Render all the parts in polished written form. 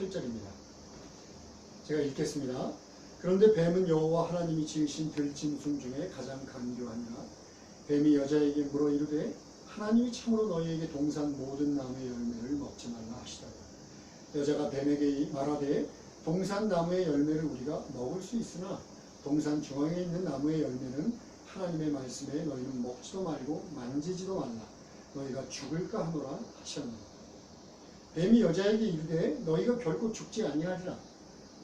8절입니다. 제가 읽겠습니다. 그런데 뱀은 여호와 하나님이 지으신 들짐승 중에 가장 간교하니라. 뱀이 여자에게 물어 이르되 하나님이 참으로 너희에게 동산 모든 나무의 열매를 먹지 말라 하시더라. 여자가 뱀에게 말하되 동산 나무의 열매를 우리가 먹을 수 있으나 동산 중앙에 있는 나무의 열매는 하나님의 말씀에 너희는 먹지도 말고 만지지도 말라. 너희가 죽을까 하노라 하셨노라. 뱀이 여자에게 이르되 너희가 결코 죽지 아니하리라.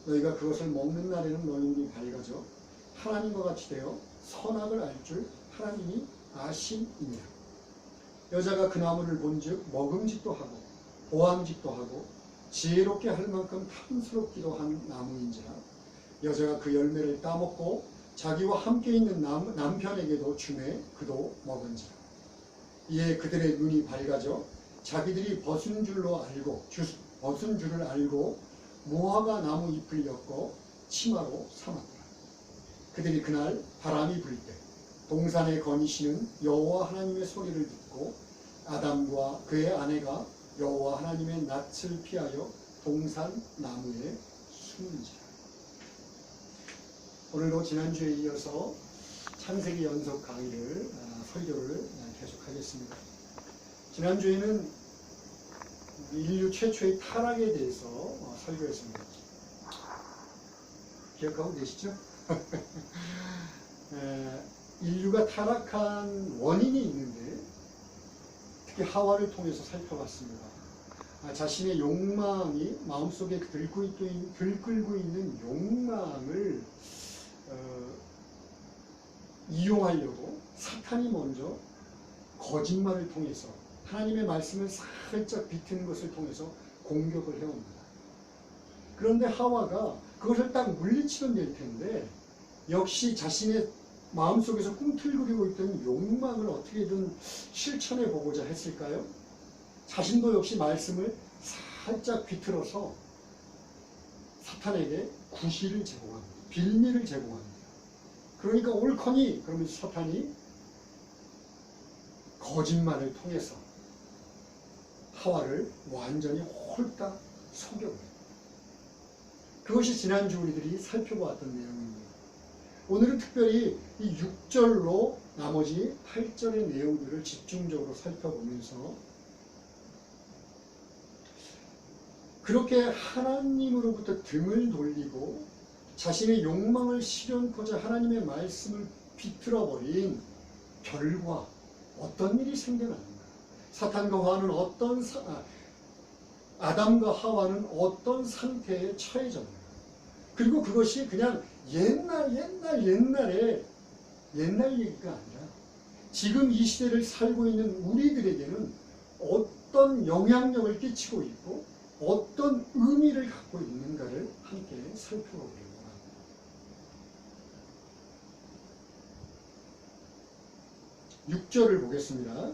너희가 그것을 먹는 날에는 너희 눈이 밝아져 하나님과 같이 되어 선악을 알 줄 하나님이 아심이니라. 여자가 그 나무를 본즉 먹음직도 하고 보암직도 하고 지혜롭게 할 만큼 탐스럽기도 한 나무인지라. 여자가 그 열매를 따먹고 자기와 함께 있는 남편에게도 주매 그도 먹은지라. 이에 그들의 눈이 밝아져 자기들이 벗은 줄을 알고 무화과 나무 잎을 엮어 치마로 삼았더라. 그들이 그날 바람이 불 때 동산에 거니시는 여호와 하나님의 소리를 듣고 아담과 그의 아내가 여호와 하나님의 낯을 피하여 동산 나무에 숨은지라. 오늘도 지난주에 이어서 창세기 연속 강의를 설교를 계속하겠습니다. 지난주에는 인류 최초의 타락에 대해서 설교했습니다. 기억하고 계시죠? 인류가 타락한 원인이 있는데 특히 하와를 통해서 살펴봤습니다. 자신의 욕망이 마음속에 들끓고 있는 욕망을 이용하려고 사탄이 먼저 거짓말을 통해서 하나님의 말씀을 살짝 비트는 것을 통해서 공격을 해옵니다. 그런데 하와가 그것을 딱 물리치면 될 텐데 역시 자신의 마음속에서 꿈틀거리고 있던 욕망을 어떻게든 실천해 보고자 했을까요? 자신도 역시 말씀을 살짝 비틀어서 사탄에게 구실을 제공합니다. 빌미를 제공합니다. 그러니까 옳거니 그러면서 사탄이 거짓말을 통해서 하와를 완전히 홀딱 속여버립니다. 그것이 지난주 우리들이 살펴보았던 내용입니다. 오늘은 특별히 이 6절로 나머지 8절의 내용들을 집중적으로 살펴보면서 그렇게 하나님으로부터 등을 돌리고 자신의 욕망을 실현코자 하나님의 말씀을 비틀어버린 결과 어떤 일이 생겨났는가? 사탄과 하와는 아담과 하와는 어떤 상태에 처해졌는가? 그리고 그것이 그냥 옛날 얘기가 아니라 지금 이 시대를 살고 있는 우리들에게는 어떤 영향력을 끼치고 있고 어떤 의미를 갖고 있는가를 함께 살펴보려고 합니다. 6절을 보겠습니다.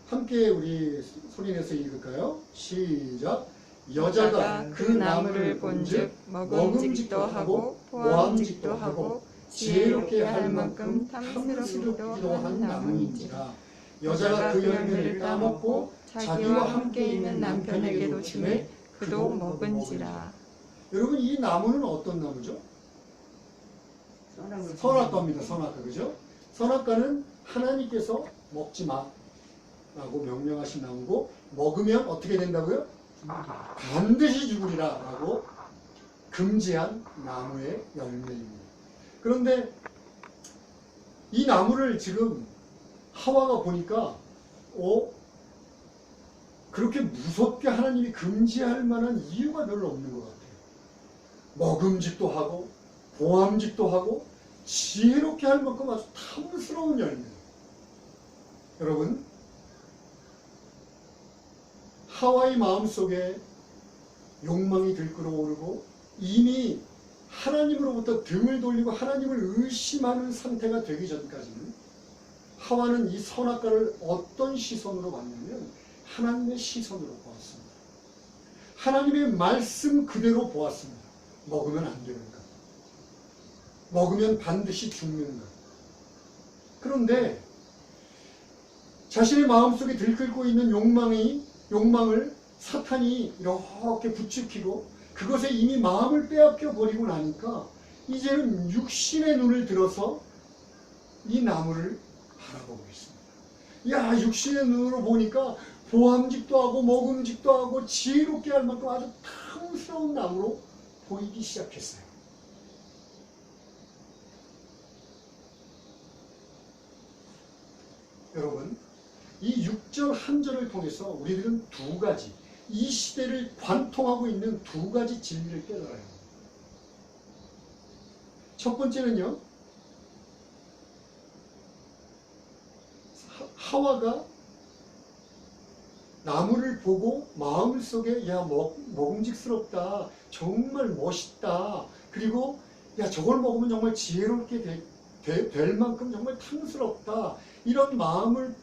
함께 우리 소리내서 읽을까요? 시작! 여자가 그 나무를 본즉 먹음직도 하고 보암직도 하고 지혜롭게 할 만큼 탐스럽기도 한 나무인지라. 여자가 그 열매를 따먹고 자기와 함께 있는 남편에게도 주매 그도 먹은지라. 여러분, 이 나무는 어떤 나무죠? 선악과입니다. 선악과, 그죠? 선악과는 하나님께서 먹지 마 라고 명령하신 나무고, 먹으면 어떻게 된다고요? 반드시 죽으리라 라고 금지한 나무의 열매입니다. 그런데 이 나무를 지금 하와가 보니까 그렇게 무섭게 하나님이 금지할 만한 이유가 별로 없는 것 같아요. 먹음직도 하고 보암직도 하고 지혜롭게 할 만큼 아주 탐스러운 열매. 여러분, 하와의 마음속에 욕망이 들끓어오르고 이미 하나님으로부터 등을 돌리고 하나님을 의심하는 상태가 되기 전까지는 하와는 이 선악과를 어떤 시선으로 봤냐면 하나님의 시선으로 보았습니다. 하나님의 말씀 그대로 보았습니다. 먹으면 안 되는 것, 먹으면 반드시 죽는 것. 그런데 자신의 마음속에 들끓고 있는 욕망을 사탄이 이렇게 부추기고 그것에 이미 마음을 빼앗겨 버리고 나니까 이제는 육신의 눈을 들어서 이 나무를 바라보고 있습니다. 야, 육신의 눈으로 보니까 보암직도 하고 먹음직도 하고 지혜롭게 할 만큼 아주 탐스러운 나무로 보이기 시작했어요. 여러분, 이 6절 한 절을 통해서 우리들은 두 가지, 이 시대를 관통하고 있는 두 가지 진리를 깨달아요. 첫 번째는요, 하와가 나무를 보고 마음속에 야, 먹음직스럽다, 정말 멋있다, 그리고 야, 저걸 먹으면 정말 지혜롭게 될 만큼 정말 탐스럽다, 이런 마음을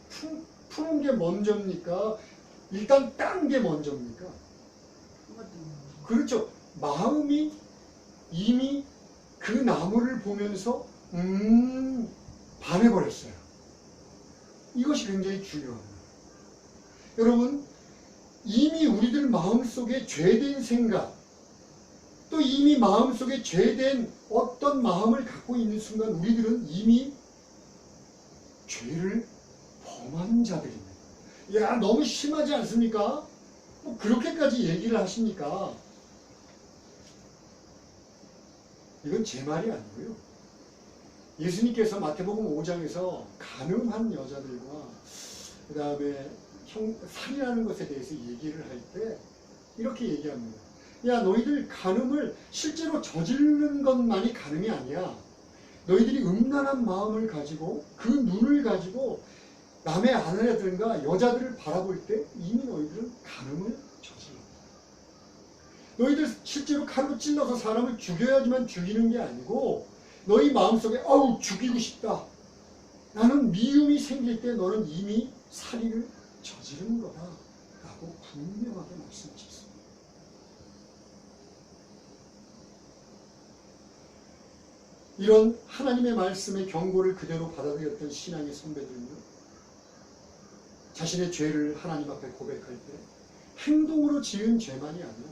푸는 게 먼저입니까? 일단 딴 게 먼저입니까? 그렇죠. 마음이 이미 그 나무를 보면서 반해버렸어요. 이것이 굉장히 중요합니다. 여러분, 이미 우리들 마음속에 죄된 생각, 또 이미 마음속에 죄된 어떤 마음을 갖고 있는 순간 우리들은 이미 죄를 범한 자들입니다. 야, 너무 심하지 않습니까? 뭐 그렇게까지 얘기를 하십니까? 이건 제 말이 아니고요. 예수님께서 마태복음 5장에서 간음한 여자들과 그 다음에 살인하는 것에 대해서 얘기를 할 때 이렇게 얘기합니다. 야, 너희들 간음을 실제로 저지르는 것만이 간음이 아니야. 너희들이 음란한 마음을 가지고 그 눈을 가지고 남의 아내들과 여자들을 바라볼 때 이미 너희들은 간음을 저질렀다. 너희들 실제로 칼로 찔러서 사람을 죽여야지만 죽이는 게 아니고 너희 마음속에 어우 죽이고 싶다, 나는 미움이 생길 때 너는 이미 살인을 저지른 거다 라고 분명하게 말씀하셨습니다. 이런 하나님의 말씀의 경고를 그대로 받아들였던 신앙의 선배들은요, 자신의 죄를 하나님 앞에 고백할 때 행동으로 지은 죄만이 아니라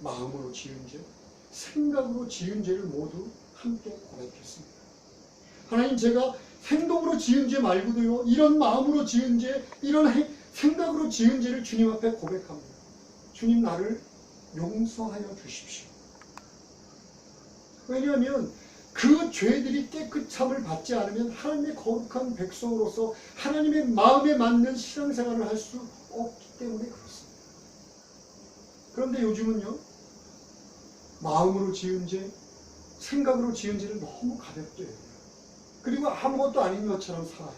마음으로 지은 죄, 생각으로 지은 죄를 모두 함께 고백했습니다. 하나님, 제가 행동으로 지은 죄 말고도요, 이런 마음으로 지은 죄, 이런 생각으로 지은 죄를 주님 앞에 고백합니다. 주님, 나를 용서하여 주십시오. 왜냐하면 그 죄들이 깨끗함을 받지 않으면 하나님의 거룩한 백성으로서 하나님의 마음에 맞는 신앙생활을 할 수 없기 때문에 그렇습니다. 그런데 요즘은요, 마음으로 지은 죄, 생각으로 지은 죄를 너무 가볍게 해요. 그리고 아무것도 아닌 것처럼 살아요.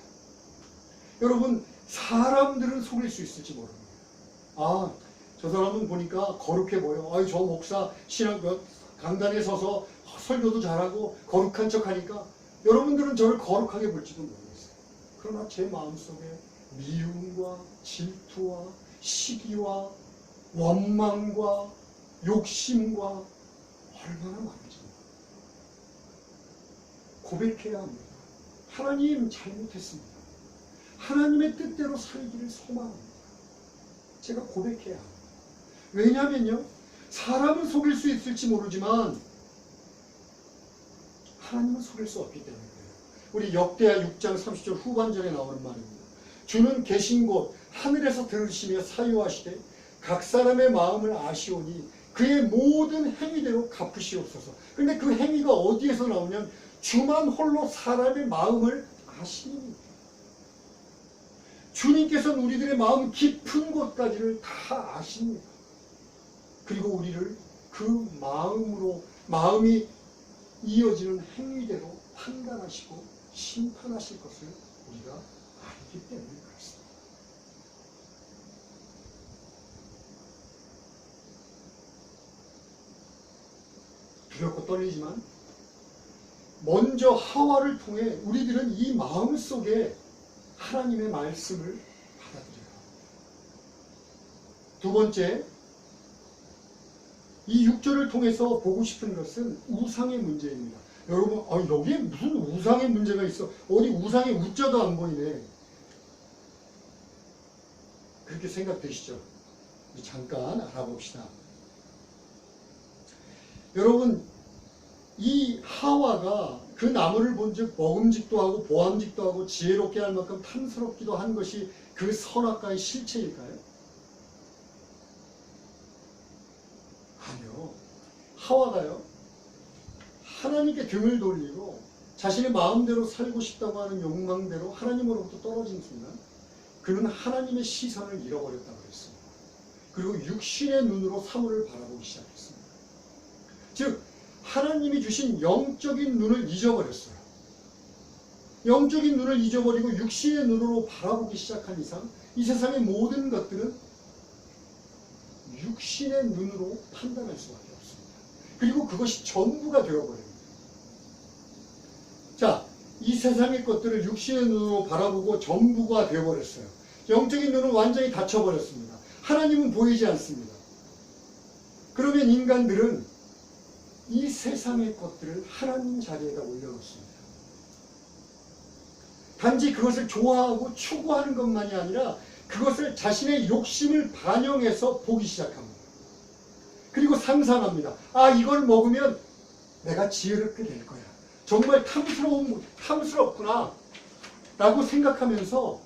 여러분, 사람들은 속일 수 있을지 모릅니다. 아, 저 사람은 보니까 거룩해 보여. 아이, 저 목사 신앙 강단에 서서 설교도 잘하고 거룩한 척 하니까 여러분들은 저를 거룩하게 볼지도 모르겠어요. 그러나 제 마음속에 미움과 질투와 시기와 원망과 욕심과 얼마나 많은지 고백해야 합니다. 하나님, 잘못했습니다. 하나님의 뜻대로 살기를 소망합니다. 제가 고백해야 합니다. 왜냐하면요, 사람은 속일 수 있을지 모르지만 하나님은 속일 수 없기 때문에 그래요. 우리 역대하 6장 30절 후반절에 나오는 말입니다. 주는 계신 곳 하늘에서 들으시며 사유하시되 각 사람의 마음을 아시오니 그의 모든 행위대로 갚으시옵소서. 근데 그 행위가 어디에서 나오냐면 주만 홀로 사람의 마음을 아시니, 주님께서는 우리들의 마음 깊은 곳까지를 다 아십니다. 그리고 우리를 그 마음이 이어지는 행위대로 판단하시고 심판하실 것을 우리가 알기 때문에 그렇습니다. 두렵고 떨리지만 먼저 하와를 통해 우리들은 이 마음 속에 하나님의 말씀을 받아들여요. 두 번째, 이 6절을 통해서 보고 싶은 것은 우상의 문제입니다. 여러분, 여기에 무슨 우상의 문제가 있어? 어디 우상의 우자도 안 보이네. 그렇게 생각되시죠? 잠깐 알아봅시다. 여러분, 이 하와가 그 나무를 본즉 먹음직도 하고 보암직도 하고 지혜롭게 할 만큼 탐스럽기도 한 것이 그 선악과의 실체일까요? 아니요. 하와가요, 하나님께 등을 돌리고 자신의 마음대로 살고 싶다고 하는 욕망대로 하나님으로부터 떨어진 순간 그는 하나님의 시선을 잃어버렸다고 했습니다. 그리고 육신의 눈으로 사물을 바라보기 시작했습니다. 즉 하나님이 주신 영적인 눈을 잊어버렸어요. 영적인 눈을 잊어버리고 육신의 눈으로 바라보기 시작한 이상 이 세상의 모든 것들은 육신의 눈으로 판단할 수밖에 없습니다. 그리고 그것이 전부가 되어버립니다. 자, 이 세상의 것들을 육신의 눈으로 바라보고 전부가 되어버렸어요. 영적인 눈은 완전히 닫혀버렸습니다. 하나님은 보이지 않습니다. 그러면 인간들은 이 세상의 것들을 하나님 자리에다 올려놓습니다. 단지 그것을 좋아하고 추구하는 것만이 아니라 그것을 자신의 욕심을 반영해서 보기 시작합니다. 그리고 상상합니다. 아, 이걸 먹으면 내가 지혜롭게 될 거야. 정말 탐스럽구나 라고 생각하면서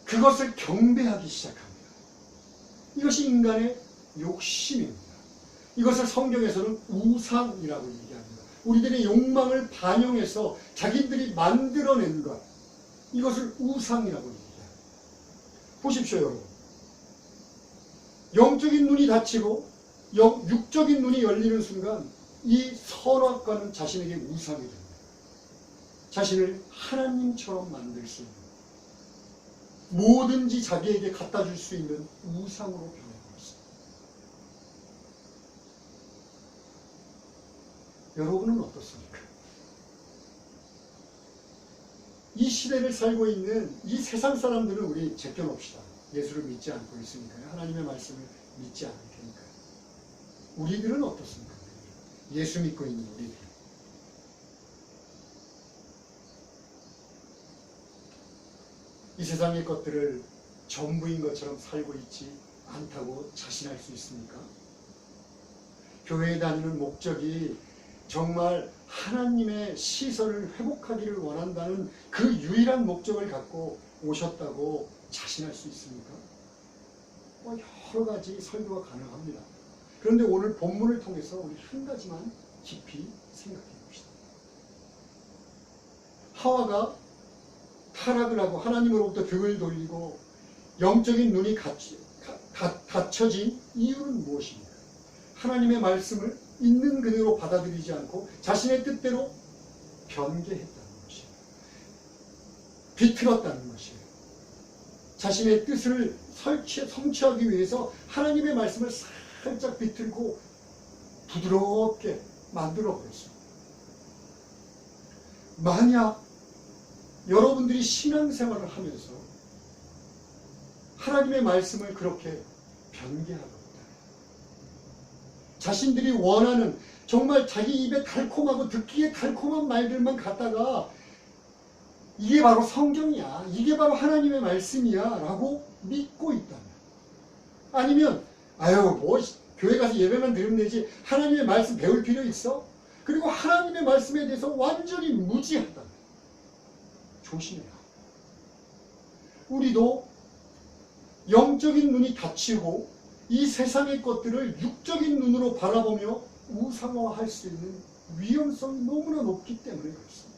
그것을 경배하기 시작합니다. 이것이 인간의 욕심입니다. 이것을 성경에서는 우상이라고 얘기합니다. 우리들의 욕망을 반영해서 자기들이 만들어낸 것, 이것을 우상이라고 얘기합니다. 보십시오, 여러분. 영적인 눈이 닫히고 육적인 눈이 열리는 순간 이 선악과는 자신에게 우상이 됩니다. 자신을 하나님처럼 만들 수 있는, 뭐든지 자기에게 갖다 줄 수 있는 우상으로 변해버렸습니다. 여러분은 어떻습니까? 이 시대를 살고 있는 이 세상 사람들은 우리 제껴놓읍시다. 예수를 믿지 않고 있으니까요. 하나님의 말씀을 믿지 않을 테니까요. 우리들은 어떻습니까? 예수 믿고 있는 우리들. 이 세상의 것들을 전부인 것처럼 살고 있지 않다고 자신할 수 있습니까? 교회에 다니는 목적이 정말 하나님의 시선을 회복하기를 원한다는 그 유일한 목적을 갖고 오셨다고 자신할 수 있습니까? 여러 가지 설교가 가능합니다. 그런데 오늘 본문을 통해서 우리 한 가지만 깊이 생각해 봅시다. 하와가 타락을 하고 하나님으로부터 등을 돌리고 영적인 눈이 닫혀진 이유는 무엇입니까? 하나님의 말씀을 있는 그대로 받아들이지 않고 자신의 뜻대로 변개했다는 것이에요. 비틀었다는 것이에요. 자신의 뜻을 성취하기 위해서 하나님의 말씀을 살짝 비틀고 부드럽게 만들어버렸어요. 만약 여러분들이 신앙생활을 하면서 하나님의 말씀을 그렇게 변개하고 자신들이 원하는 정말 자기 입에 달콤하고 듣기에 달콤한 말들만 갖다가 이게 바로 성경이야, 이게 바로 하나님의 말씀이야 라고 믿고 있다면, 아니면 뭐 교회 가서 예배만 드리면 되지 하나님의 말씀 배울 필요 있어? 그리고 하나님의 말씀에 대해서 완전히 무지하다면 조심해요. 우리도 영적인 눈이 닫히고 이 세상의 것들을 육적인 눈으로 바라보며 우상화할 수 있는 위험성이 너무나 높기 때문에 그렇습니다.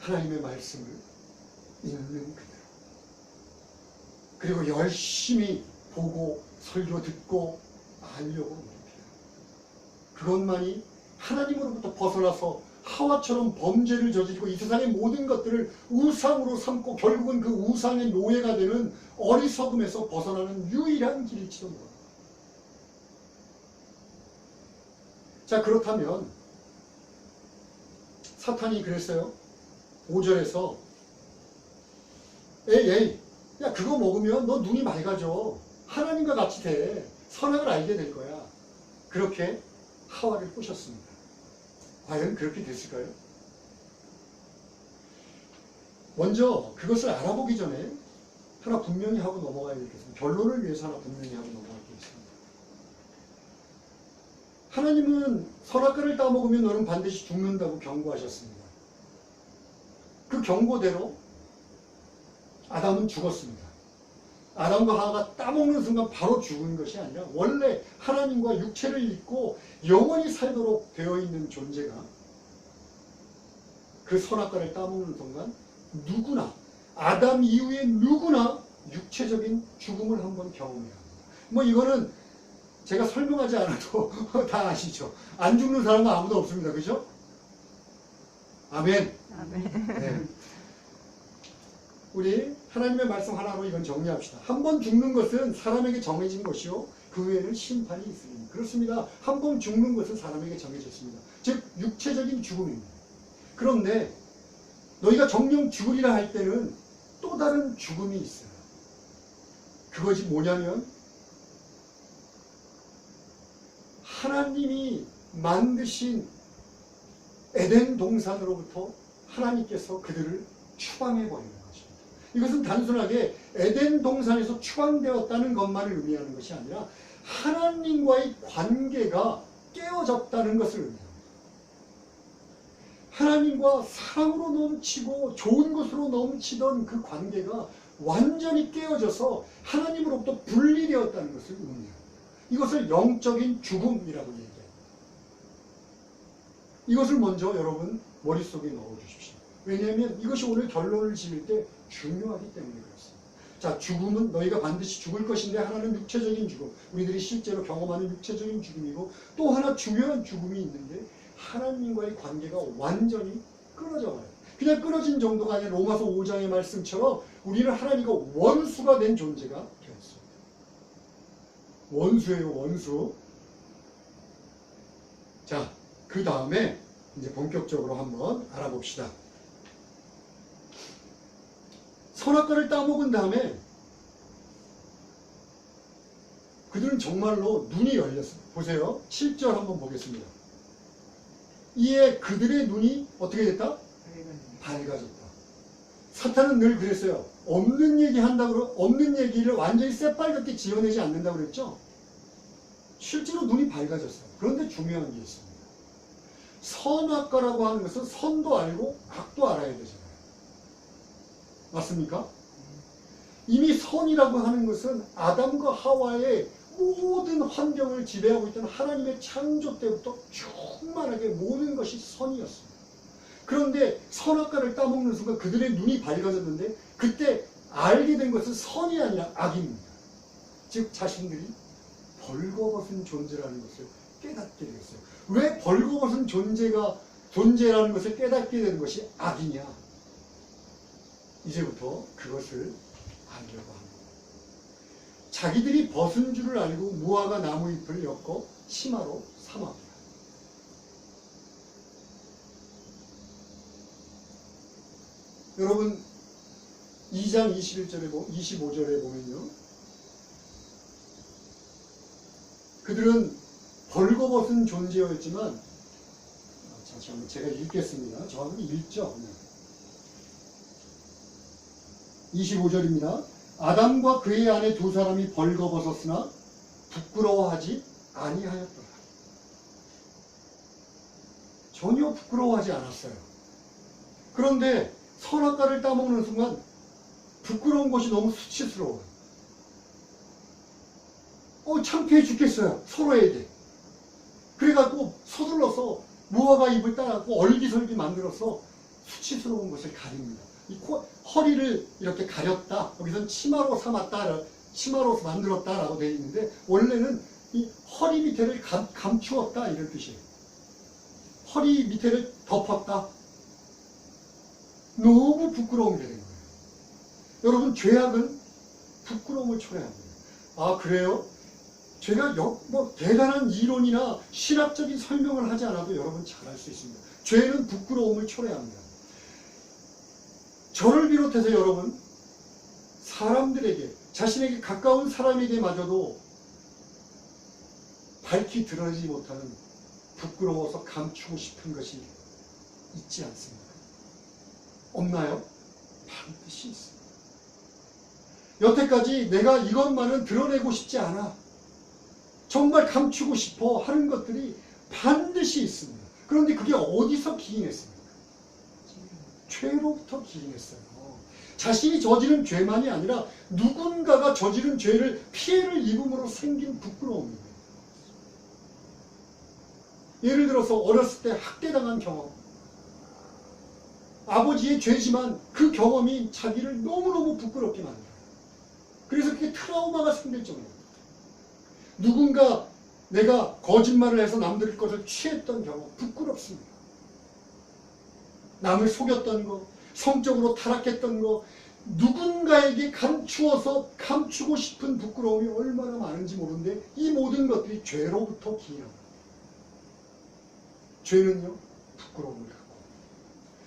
하나님의 말씀을 있는 그대로, 그리고 열심히 보고 설교 듣고 알려고 노력해요. 그것만이 하나님으로부터 벗어나서 하와처럼 범죄를 저지르고 이 세상의 모든 것들을 우상으로 삼고 결국은 그 우상의 노예가 되는 어리석음에서 벗어나는 유일한 길일지도 모릅니다. 자, 그렇다면 사탄이 그랬어요. 5절에서 에이 야, 그거 먹으면 너 눈이 맑아져. 하나님과 같이 돼. 선악을 알게 될 거야. 그렇게 하와를 꼬셨습니다. 과연 그렇게 됐을까요? 먼저 그것을 알아보기 전에 하나 분명히 하고 넘어가야 되겠습니다. 결론을 위해서 하나 분명히 하고 넘어갈 게 있습니다. 하나님은 선악과를 따먹으면 너는 반드시 죽는다고 경고하셨습니다. 그 경고대로 아담은 죽었습니다. 아담과 하와가 따먹는 순간 바로 죽은 것이 아니라 원래 하나님과 육체를 잊고 영원히 살도록 되어 있는 존재가 그 선악과를 따먹는 순간 누구나, 아담 이후에 누구나 육체적인 죽음을 한번 경험해야 합니다. 뭐 이거는 제가 설명하지 않아도 다 아시죠? 안 죽는 사람은 아무도 없습니다. 그죠? 아멘. 아멘. 네. 우리 하나님의 말씀 하나로 이건 정리합시다. 한 번 죽는 것은 사람에게 정해진 것이요 그 후에는 심판이 있으니. 그렇습니다. 한 번 죽는 것은 사람에게 정해졌습니다. 즉 육체적인 죽음입니다. 그런데 너희가 정령 죽으리라 할 때는 또 다른 죽음이 있어요. 그것이 뭐냐면 하나님이 만드신 에덴 동산으로부터 하나님께서 그들을 추방해버리는 것입니다. 이것은 단순하게 에덴 동산에서 추방되었다는 것만을 의미하는 것이 아니라 하나님과의 관계가 깨어졌다는 것을 의미합니다. 하나님과 사랑으로 넘치고 좋은 것으로 넘치던 그 관계가 완전히 깨어져서 하나님으로부터 분리되었다는 것을 의미합니다. 이것을 영적인 죽음이라고 얘기합니다. 이것을 먼저 여러분 머릿속에 넣어주십시오. 왜냐하면 이것이 오늘 결론을 지을 때 중요하기 때문에 그렇습니다. 자, 죽음은 너희가 반드시 죽을 것인데 하나는 육체적인 죽음, 우리들이 실제로 경험하는 육체적인 죽음이고 또 하나 중요한 죽음이 있는데 하나님과의 관계가 완전히 끊어져 가요. 그냥 끊어진 정도가 아니라 로마서 5장의 말씀처럼 우리는 하나님과 원수가 된 존재가 되었습니다. 원수예요, 원수. 자, 그 다음에 이제 본격적으로 한번 알아봅시다. 선악과를 따먹은 다음에 그들은 정말로 눈이 열렸어요. 보세요. 7절 한번 보겠습니다. 이에 그들의 눈이 어떻게 됐다? 밝아졌다. 사탄은 늘 그랬어요. 없는 얘기 한다고, 없는 얘기를 완전히 새빨갛게 지어내지 않는다고 그랬죠? 실제로 눈이 밝아졌어요. 그런데 중요한 게 있습니다. 선악과라고 하는 것은 선도 알고 악도 알아야 되잖아요. 맞습니까? 이미 선이라고 하는 것은 아담과 하와의 모든 환경을 지배하고 있던 하나님의 창조 때부터 충만하게 모든 것이 선이었습니다. 그런데 선악과를 따먹는 순간 그들의 눈이 밝아졌는데 그때 알게 된 것은 선이 아니라 악입니다. 즉 자신들이 벌거벗은 존재라는 것을 깨닫게 되었어요. 왜 벌거벗은 존재라는 것을 깨닫게 되는 것이 악이냐? 이제부터 그것을 알려고 합니다. 자기들이 벗은 줄을 알고 무화과 나무 잎을 엮어 치마로 삼았다. 여러분 2장 25절에 보면요. 그들은 벌거벗은 존재였지만 잠시만요. 제가 읽겠습니다. 저하고 읽죠. 25절입니다. 아담과 그의 아내 두 사람이 벌거벗었으나 부끄러워하지 아니하였더라. 전혀 부끄러워하지 않았어요. 그런데 선악과를 따먹는 순간 부끄러운 것이 너무 수치스러워요. 창피해 죽겠어요. 서로에게. 그래갖고 서둘러서 무화과 잎을 따갖고 얼기설기 만들어서 수치스러운 것을 가립니다. 허리를 이렇게 가렸다. 여기서는 치마로 삼았다. 치마로 만들었다라고 되어 있는데 원래는 이 허리 밑에를 감추었다 이런 뜻이에요. 허리 밑에를 덮었다. 너무 부끄러움이 되는 거예요. 여러분 죄악은 부끄러움을 초래합니다. 아 그래요? 제가 대단한 이론이나 신학적인 설명을 하지 않아도 여러분 잘 알 수 있습니다. 죄는 부끄러움을 초래합니다. 저를 비롯해서 여러분 사람들에게 자신에게 가까운 사람에게마저도 밝히 드러내지 못하는 부끄러워서 감추고 싶은 것이 있지 않습니까? 없나요? 반드시 있습니다. 여태까지 내가 이것만은 드러내고 싶지 않아, 정말 감추고 싶어 하는 것들이 반드시 있습니다. 그런데 그게 어디서 기인했습니까? 죄로부터 기인했어요. 자신이 저지른 죄만이 아니라 누군가가 저지른 죄를 피해를 입음으로 생긴 부끄러움입니다. 예를 들어서 어렸을 때 학대당한 경험, 아버지의 죄지만 그 경험이 자기를 너무너무 부끄럽게 만들어요. 그래서 그게 트라우마가 생길 정도입니다. 누군가 내가 거짓말을 해서 남들 것을 취했던 경험, 부끄럽습니다. 남을 속였던 거, 성적으로 타락했던 거, 누군가에게 감추어서 감추고 싶은 부끄러움이 얼마나 많은지 모르는데 이 모든 것들이 죄로부터 기인합니다. 죄는요, 부끄러움을 갖고.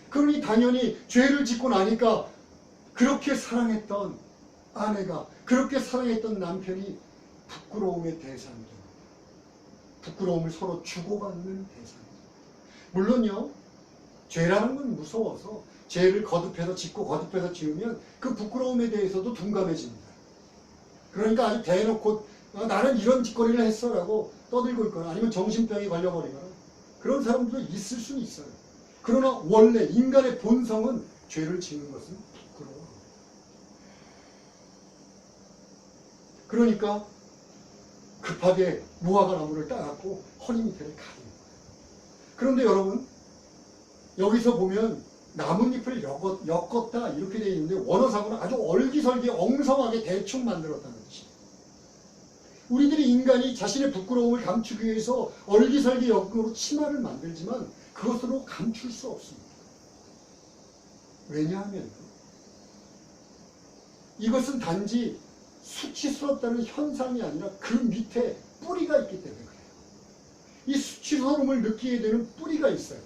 그러니 당연히 죄를 짓고 나니까 그렇게 사랑했던 아내가, 그렇게 사랑했던 남편이 부끄러움의 대상이 됩니다. 부끄러움을 서로 주고받는 대상이죠. 물론요, 죄라는 건 무서워서 죄를 거듭해서 짓고 거듭해서 지으면 그 부끄러움에 대해서도 둔감해집니다. 그러니까 아주 대놓고 나는 이런 짓거리를 했어 라고 떠들고 있거나 아니면 정신병에 걸려버리거나 그런 사람도 있을 수는 있어요. 그러나 원래 인간의 본성은 죄를 지는 것은 부끄러워. 그러니까 급하게 무화과 나무를 따갖고 허리 밑에를 가립니다. 그런데 여러분, 여기서 보면 나뭇잎을 엮었다 이렇게 되어 있는데 원어상으로는 아주 얼기설기 엉성하게 대충 만들었다는 뜻입니다. 우리들이 인간이 자신의 부끄러움을 감추기 위해서 얼기설기 엮음으로 치마를 만들지만 그것으로 감출 수 없습니다. 왜냐하면 이것은 단지 수치스럽다는 현상이 아니라 그 밑에 뿌리가 있기 때문에 그래요. 이 수치스러움을 느끼게 되는 뿌리가 있어요.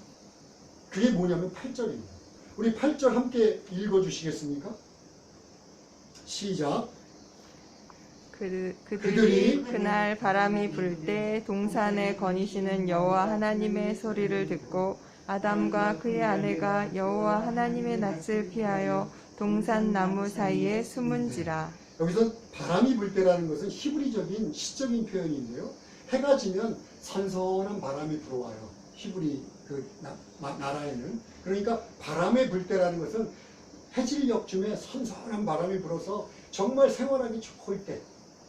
그게 뭐냐면 8절입니다. 우리 8절 함께 읽어주시겠습니까? 시작. 그들이 그날 바람이 불 때 동산에 거니시는 여호와 하나님의 소리를 듣고 아담과 그의 아내가 여호와 하나님의 낯을 피하여 동산 나무 사이에 숨은지라. 여기서 바람이 불 때라는 것은 히브리적인 시적인 표현인데요. 해가 지면 선선한 바람이 불어와요. 히브리 나라에는. 그러니까 바람에 불 때라는 것은 해질녘쯤에 선선한 바람이 불어서 정말 생활하기 좋을 때,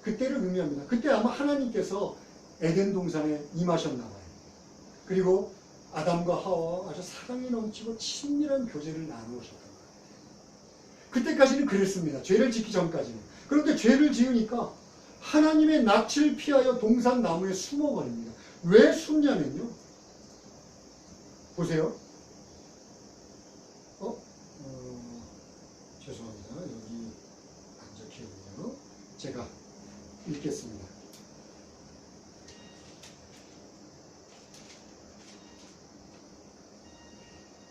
그때를 의미합니다. 그때 아마 하나님께서 에덴 동산에 임하셨나 봐요. 그리고 아담과 하와와 아주 사랑이 넘치고 친밀한 교제를 나누셨던 거예요. 그때까지는 그랬습니다. 죄를 짓기 전까지는. 그런데 죄를 지으니까 하나님의 낯을 피하여 동산 나무에 숨어버립니다. 왜 숨냐면요. 보세요. 죄송합니다. 여기 안 적혀있네요. 제가 읽겠습니다.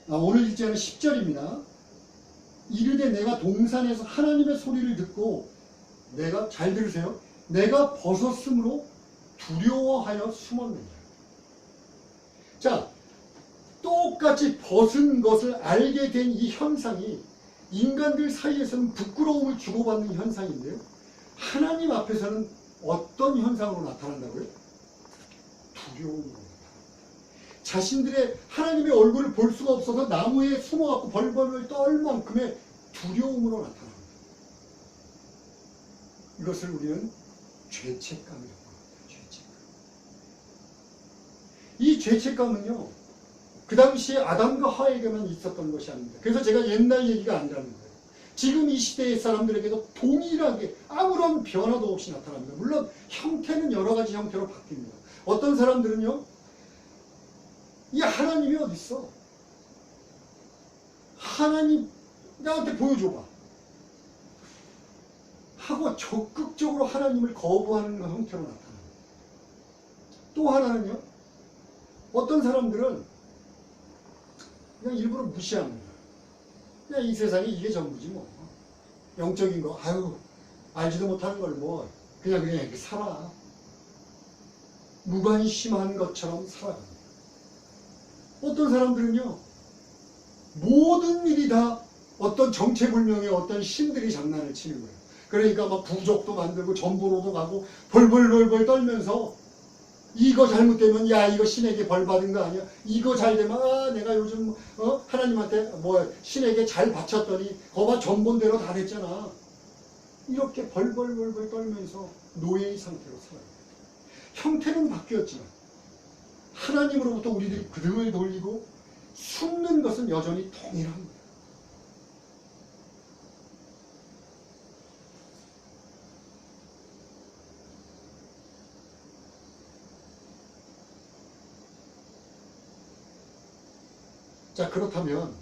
오늘 일제는 10절입니다. 이르되 내가 동산에서 하나님의 소리를 듣고 내가, 잘 들으세요, 내가 벗었으므로 두려워하여 숨었느니라. 자, 똑같이 벗은 것을 알게 된 이 현상이 인간들 사이에서는 부끄러움을 주고받는 현상인데요. 하나님 앞에서는 어떤 현상으로 나타난다고요? 두려움으로 나타납니다. 자신들의 하나님의 얼굴을 볼 수가 없어서 나무에 숨어갖고 벌벌을 떨 만큼의 두려움으로 나타납니다. 이것을 우리는 죄책감이라고 합니다. 죄책감. 이 죄책감은요, 그 당시에 아담과 하와에게만 있었던 것이 아닙니다. 그래서 제가 옛날 얘기가 아니라는 거예요. 지금 이 시대의 사람들에게도 동일하게 아무런 변화도 없이 나타납니다. 물론 형태는 여러 가지 형태로 바뀝니다. 어떤 사람들은요, 이 하나님이 어디 있어? 하나님 나한테 보여줘봐 하고 적극적으로 하나님을 거부하는 형태로 나타납니다. 또 하나는요, 어떤 사람들은 그냥 일부러 무시합니다. 그냥 이 세상에 이게 전부지 뭐. 영적인 거, 아유, 알지도 못하는 걸 뭐, 그냥 이렇게 살아. 무관심한 것처럼 살아갑니다. 어떤 사람들은요, 모든 일이 다 어떤 정체불명의 어떤 신들이 장난을 치는 거예요. 그러니까 막 부족도 만들고 전부로도 가고 벌벌벌벌 떨면서 이거 잘못되면 야 이거 신에게 벌 받은 거 아니야? 이거 잘 되면 아 내가 요즘 하나님한테 뭐 신에게 잘 바쳤더니 거봐 전본대로 다 됐잖아. 이렇게 벌벌벌벌 떨면서 노예의 상태로 살아요. 형태는 바뀌었지만 하나님으로부터 우리들이 그등을 돌리고 숨는 것은 여전히 동일한 거예요. 자, 그렇다면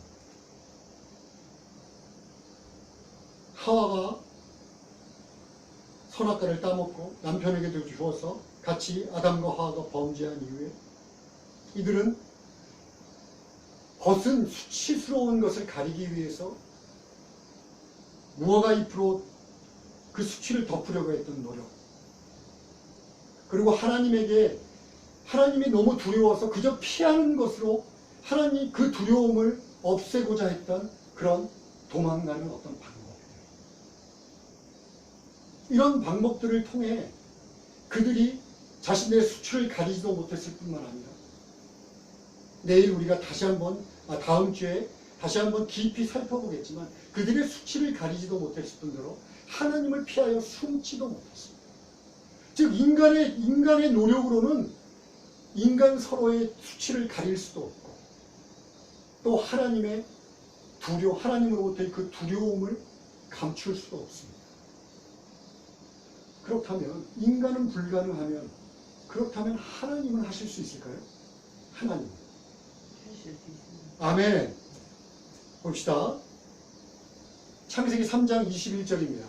하와가 선악과를 따먹고 남편에게도 주어서 같이 아담과 하와가 범죄한 이후에 이들은 벗은 수치스러운 것을 가리기 위해서 무화과 잎으로 그 수치를 덮으려고 했던 노력, 그리고 하나님이 너무 두려워서 그저 피하는 것으로 하나님 그 두려움을 없애고자 했던 그런 도망가는 어떤 방법들, 이런 방법들을 통해 그들이 자신의 수치를 가리지도 못했을 뿐만 아니라 내일 우리가 다음 주에 다시 한번 깊이 살펴보겠지만 그들의 수치를 가리지도 못했을 뿐더러 하나님을 피하여 숨지도 못했습니다. 즉 인간의 노력으로는 인간 서로의 수치를 가릴 수도 없고 또 하나님으로부터의 그 두려움을 감출 수도 없습니다. 그렇다면 인간은 불가능하면 그렇다면 하나님은 하실 수 있을까요? 하나님. 아멘. 봅시다. 창세기 3장 21절입니다.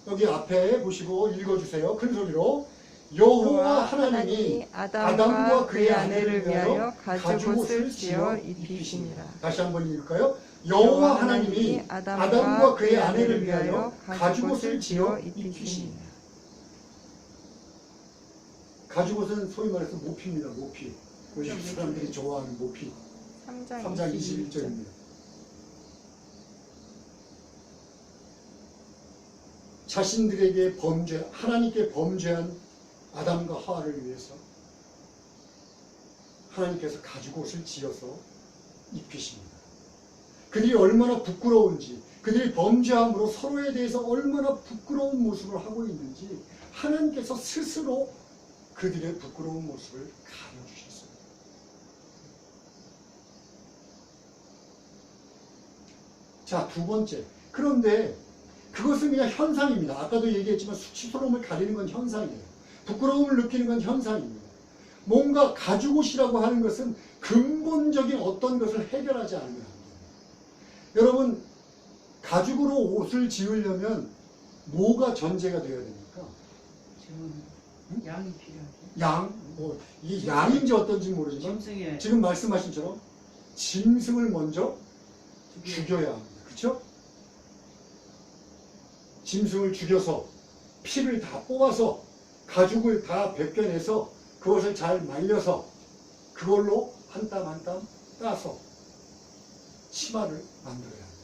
여기 앞에 보시고 읽어주세요. 큰 소리로. 여호와 하나님이 아담과 그의 아내를 위하여 가죽옷을 지어 입히시니라. 다시 한번 읽을까요? 여호와 하나님이 아담과 그의 아내를 위하여 가죽옷을 지어 입히시니라. 가죽옷은 소위 말해서 모피입니다. 모피. 요즘 사람들이 좋아하는 모피. 3장 21절입니다. 자신들에게 하나님께 범죄한 아담과 하와를 위해서 하나님께서 가죽옷을 지어서 입히십니다. 그들이 얼마나 부끄러운지, 그들이 범죄함으로 서로에 대해서 얼마나 부끄러운 모습을 하고 있는지 하나님께서 스스로 그들의 부끄러운 모습을 가려주셨습니다. 자, 두 번째. 그런데 그것은 그냥 현상입니다. 아까도 얘기했지만 수치스러움을 가리는 건 현상이에요. 부끄러움을 느끼는 건 현상입니다. 뭔가 가죽옷이라고 하는 것은 근본적인 어떤 것을 해결하지 않으면 안 돼요. 여러분, 가죽으로 옷을 지으려면 뭐가 전제가 되어야 됩니까? 양이 필요하죠. 양? 이게 양인지 어떤지 모르지만 지금 말씀하신 처럼 짐승을 먼저 죽여야 합니다. 그렇죠? 짐승을 죽여서 피를 다 뽑아서 가죽을 다 벗겨내서 그것을 잘 말려서 그걸로 한 땀 한 땀 따서 치마를 만들어야 합니다.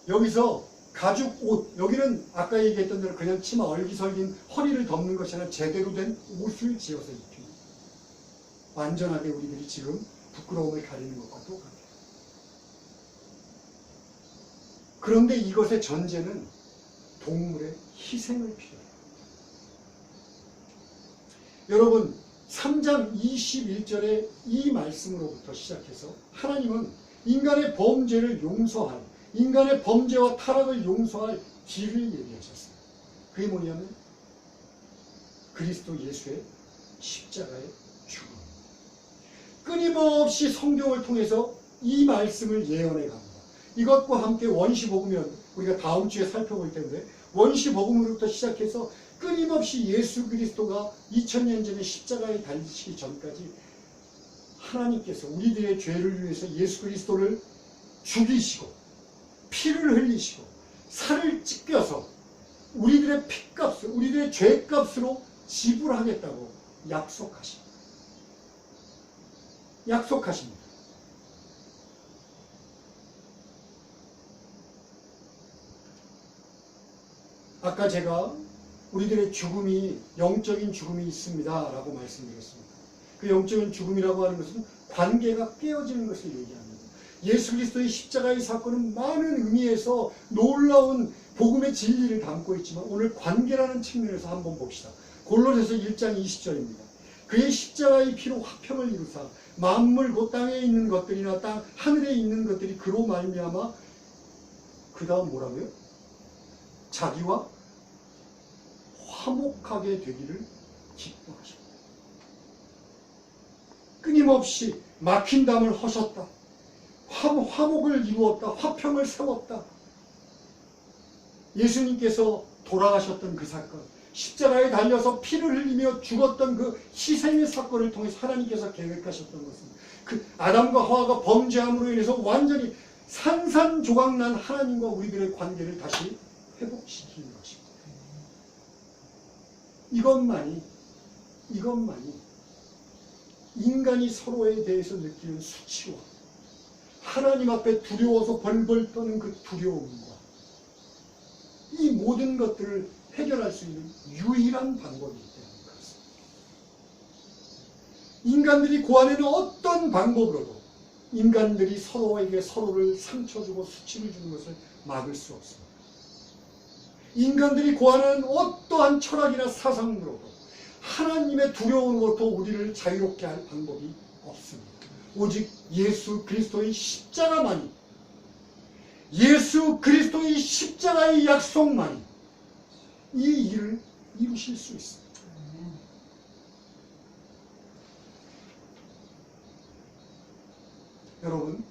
여기서 가죽 옷, 여기는 아까 얘기했던 대로 그냥 치마 얼기설긴 허리를 덮는 것이 아니라 제대로 된 옷을 지어서 입힙니다. 완전하게 우리들이 지금 부끄러움을 가리는 것과 똑같아요. 그런데 이것의 전제는 동물의 희생을 필요해요. 여러분, 3장 21절의 이 말씀으로부터 시작해서 하나님은 인간의 범죄를 용서할, 인간의 범죄와 타락을 용서할 길을 얘기하셨어요. 그게 뭐냐면 그리스도 예수의 십자가의 죽음. 끊임없이 성경을 통해서 이 말씀을 예언해 갑니다. 이것과 함께 원시복음은 우리가 다음 주에 살펴볼 텐데 원시복음으로부터 시작해서 끊임없이 예수 그리스도가 2000년 전에 십자가에 달리시기 전까지 하나님께서 우리들의 죄를 위해서 예수 그리스도를 죽이시고 피를 흘리시고 살을 찢겨서 우리들의 피값을, 우리들의 죄값으로 지불하겠다고 약속하십니다. 약속하십니다. 아까 제가 우리들의 죽음이 영적인 죽음이 있습니다 라고 말씀드렸습니다. 그 영적인 죽음이라고 하는 것은 관계가 깨어지는 것을 얘기합니다. 예수 그리스도의 십자가의 사건은 많은 의미에서 놀라운 복음의 진리를 담고 있지만 오늘 관계라는 측면에서 한번 봅시다. 골로새서 1장 20절입니다. 그의 십자가의 피로 화평을 이루사 만물 곧 땅에 있는 것들이나 땅 하늘에 있는 것들이 그로 말미암아 그 다음 뭐라고요? 자기와 화목하게 되기를 기뻐하셨다. 끊임없이 막힌 담을 허셨다. 화목을 이루었다. 화평을 세웠다. 예수님께서 돌아가셨던 그 사건, 십자가에 달려서 피를 흘리며 죽었던 그 희생의 사건을 통해서 하나님께서 계획하셨던 것은 그 아담과 하와가 범죄함으로 인해서 완전히 산산조각난 하나님과 우리들의 관계를 다시 회복시키는 것입니다. 이것만이 인간이 서로에 대해서 느끼는 수치와 하나님 앞에 두려워서 벌벌 떠는 그 두려움과 이 모든 것들을 해결할 수 있는 유일한 방법이기 때문에 그렇습니다. 인간들이 고안해는 어떤 방법으로도 인간들이 서로에게 서로를 상처 주고 수치를 주는 것을 막을 수 없습니다. 인간들이 고안하는 어떠한 철학이나 사상으로도 하나님의 두려움으로부터 우리를 자유롭게 할 방법이 없습니다. 오직 예수 그리스도의 십자가만이, 예수 그리스도의 십자가의 약속만이 이 일을 이루실 수 있습니다. 여러분,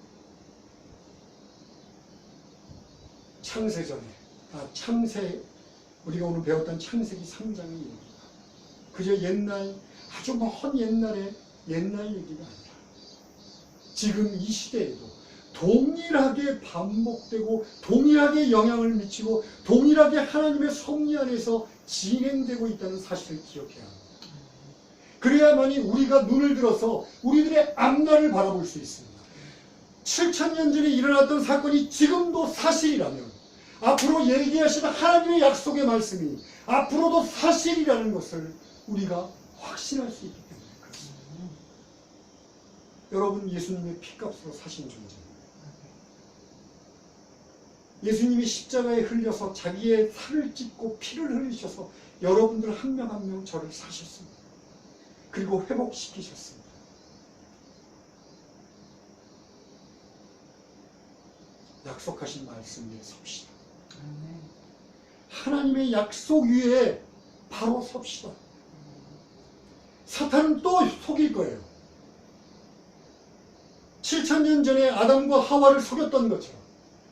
우리가 오늘 배웠던 창세기 3장의 얘기가 그저 아주 먼 옛날 얘기가 아니라 지금 이 시대에도 동일하게 반복되고 동일하게 영향을 미치고 동일하게 하나님의 섭리 안에서 진행되고 있다는 사실을 기억해야 합니다. 그래야만이 우리가 눈을 들어서 우리들의 앞날을 바라볼 수 있습니다. 7,000년 전에 일어났던 사건이 지금도 사실이라면 앞으로 얘기하시는 하나님의 약속의 말씀이 앞으로도 사실이라는 것을 우리가 확신할 수 있기 때문에 그렇습니다. 여러분, 예수님의 피값으로 사신 존재입니다. 예수님이 십자가에 흘려서 자기의 살을 찢고 피를 흘리셔서 여러분들 한 명 한 명 저를 사셨습니다. 그리고 회복시키셨습니다. 약속하신 말씀 위에 섭시다. 하나님의 약속 위에 바로 섭시다. 사탄은 또 속일 거예요. 7,000년 전에 아담과 하와를 속였던 것처럼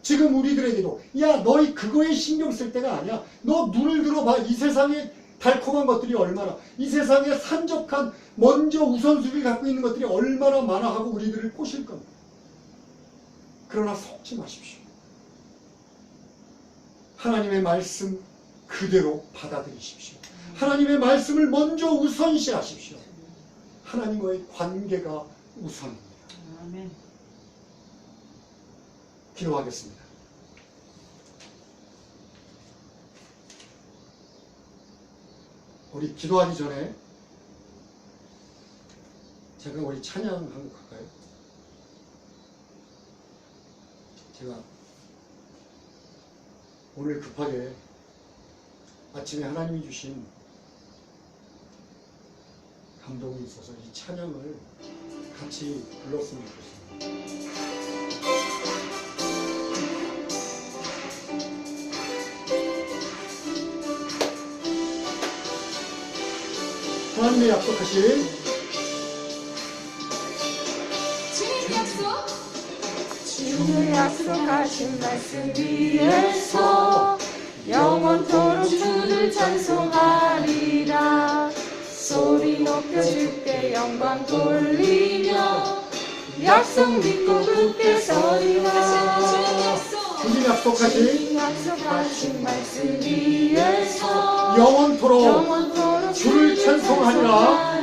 지금 우리들에게도 야, 너희 그거에 신경 쓸 때가 아니야. 너 눈을 들어봐. 이 세상에 달콤한 것들이 얼마나, 이 세상에 산적한 먼저 우선순위를 갖고 있는 것들이 얼마나 많아 하고 우리들을 꼬실 겁니다. 그러나 속지 마십시오. 하나님의 말씀 그대로 받아들이십시오. 하나님의 말씀을 먼저 우선시하십시오. 하나님과의 관계가 우선입니다. 아멘. 기도하겠습니다. 우리 기도하기 전에 잠깐 우리 찬양 한곡 할까요? 제가 오늘 급하게 아침에 하나님이 주신 감동이 있어서 이 찬양을 같이 불렀으면 좋겠습니다. 하나님의 약속하신 주의 약속하신 말씀 위에서 영원토록 주를 찬송하리라. 소리 높여 주께 영광 돌리며 약속 믿고 굳게 서리라. 주님 약속하신 말씀 위에서 영원토록 주를 찬송하리라.